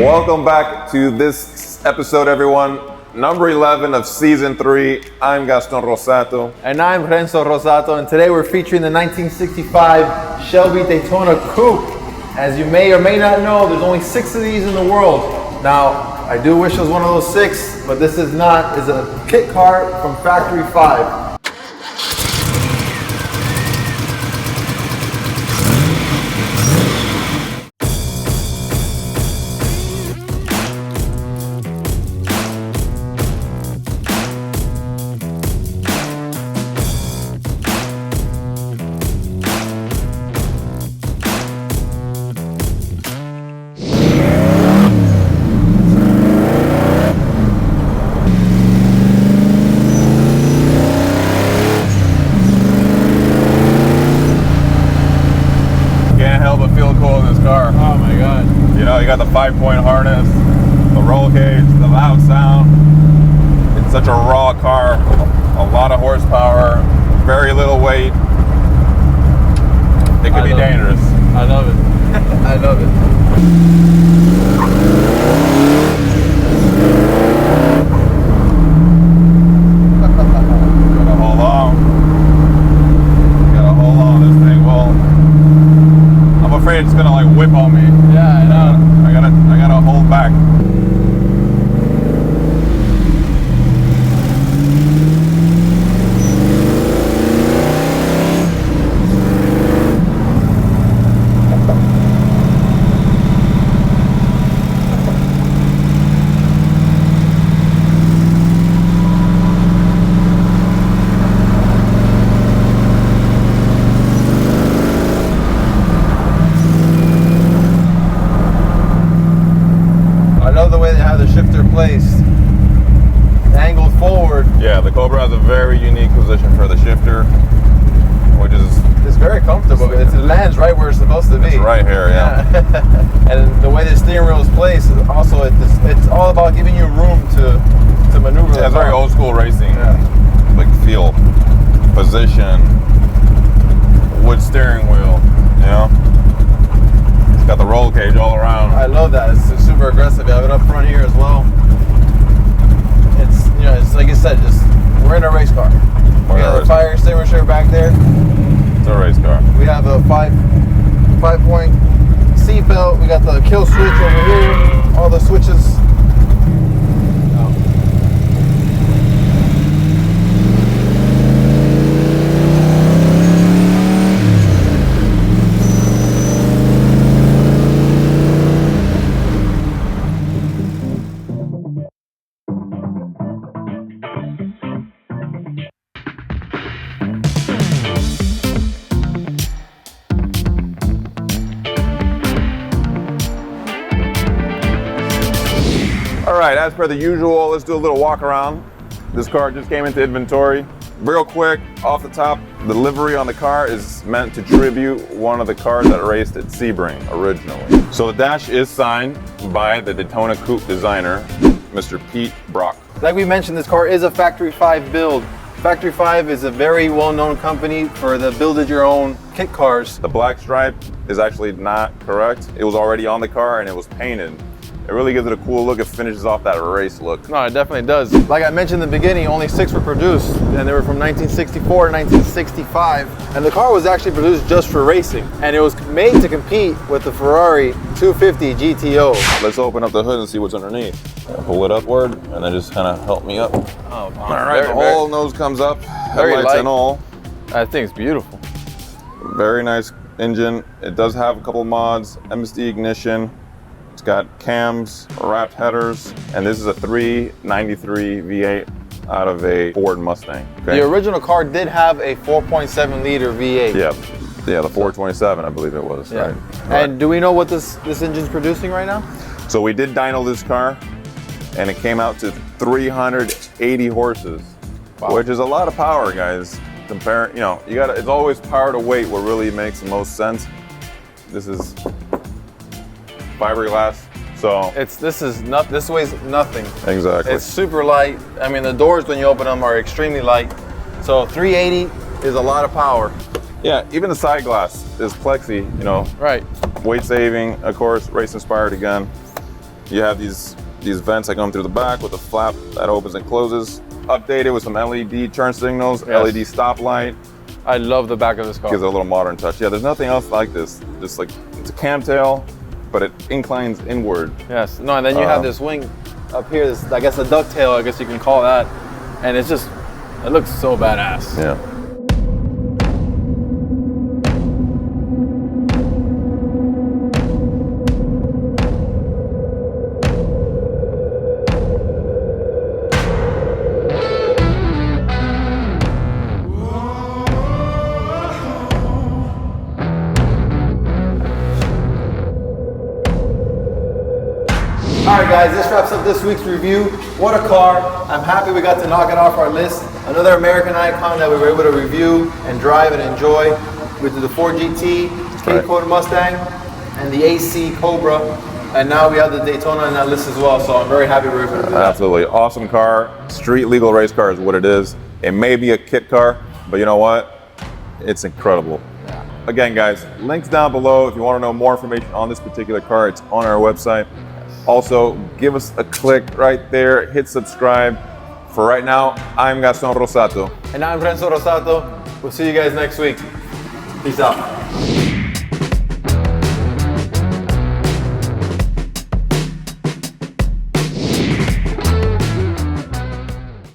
Welcome back to this episode, everyone. Number 11 of season 3. I'm Gaston Rossato. And I'm Renzo Rossato, and today we're featuring the 1965 Shelby Daytona Coupe. As you may or may not know, there's only 6 of these in the world. Now, I do wish it was one of those 6, but this is not. It's a kit car from Factory 5. You got the 5-point harness, the roll cage, the loud sound. It's such a raw car, a lot of horsepower, very little weight. It could be dangerous. I love it. I love it. Gotta hold on. Gotta hold on. This thing will. I'm afraid it's gonna like whip on me. Yeah, I know. I gotta hold back. Placed angled forward. Yeah, the Cobra has a very unique position for the shifter, which is it's very comfortable. It lands right where it's supposed to be. It's right here, yeah. And the way the steering wheel is placed, also it's all about giving you room to maneuver. Yeah, it's very old school racing. Yeah. Like feel, position, wood steering wheel. You know, it's got the roll cage all around. I love that. It's super aggressive. I have it up front here as well. It's like I said, we're in a race car. We got the fire extinguisher back there. It's a race car. We have a 5-point seat belt. We got the kill switch over here. All the switches. All right, as per the usual, let's do a little walk around. This car just came into inventory. Real quick, off the top, the livery on the car is meant to tribute one of the cars that raced at Sebring originally. So the dash is signed by the Daytona Coupe designer, Mr. Pete Brock. Like we mentioned, this car is a Factory 5 build. Factory 5 is a very well-known company for the build-it-your-own kit cars. The black stripe is actually not correct. It was already on the car and it was painted. It really gives it a cool look. It finishes off that race look. No, it definitely does. Like I mentioned in the beginning, only 6 were produced, and they were from 1964 to 1965. And the car was actually produced just for racing, and it was made to compete with the Ferrari 250 GTO. Let's open up the hood and see what's underneath. Pull it upward, and then just kind of help me up. Oh, all right, the whole nose comes up, headlights and all. I think it's beautiful. Very nice engine. It does have a couple mods, MSD ignition. It's got cams, wrapped headers, and this is a 393 V8 out of a Ford Mustang. Okay? The original car did have a 4.7 liter V8. Yeah, the 427, I believe it was. Yeah. Right. And do we know what this engine's producing right now? So we did dyno this car, and it came out to 380 horses, which is a lot of power, guys. Compare, it's always power to weight what really makes the most sense. This is fiberglass, so this weighs nothing. Exactly. It's super light. I mean, the doors when you open them are extremely light. So 380 is a lot of power. Yeah, even the side glass is plexi, Right. Weight saving, of course, race inspired again. You have these vents that come through the back with a flap that opens and closes. Updated with some LED turn signals, Yes. LED stoplight. I love the back of this car. Gives it a little modern touch. Yeah, there's nothing else like this. Just like, it's a camtail, but it inclines inward. Yes. No, and then you have this wing up here. This, I guess, a ducktail, I guess you can call that. And it's just, it looks so badass. Yeah. All right, guys, this wraps up this week's review. What a car. I'm happy we got to knock it off our list. Another American icon that we were able to review and drive and enjoy. We did the Ford GT, K-Code Mustang, and the AC Cobra. And now we have the Daytona on that list as well, so I'm very happy we were able to do that. Absolutely. Awesome car. Street legal race car is what it is. It may be a kit car, but you know what? It's incredible. Again, guys, links down below if you want to know more information on this particular car. It's on our website. Also, give us a click right there, hit subscribe. For right now, I'm Gaston Rossato. And I'm Renzo Rossato. We'll see you guys next week. Peace out.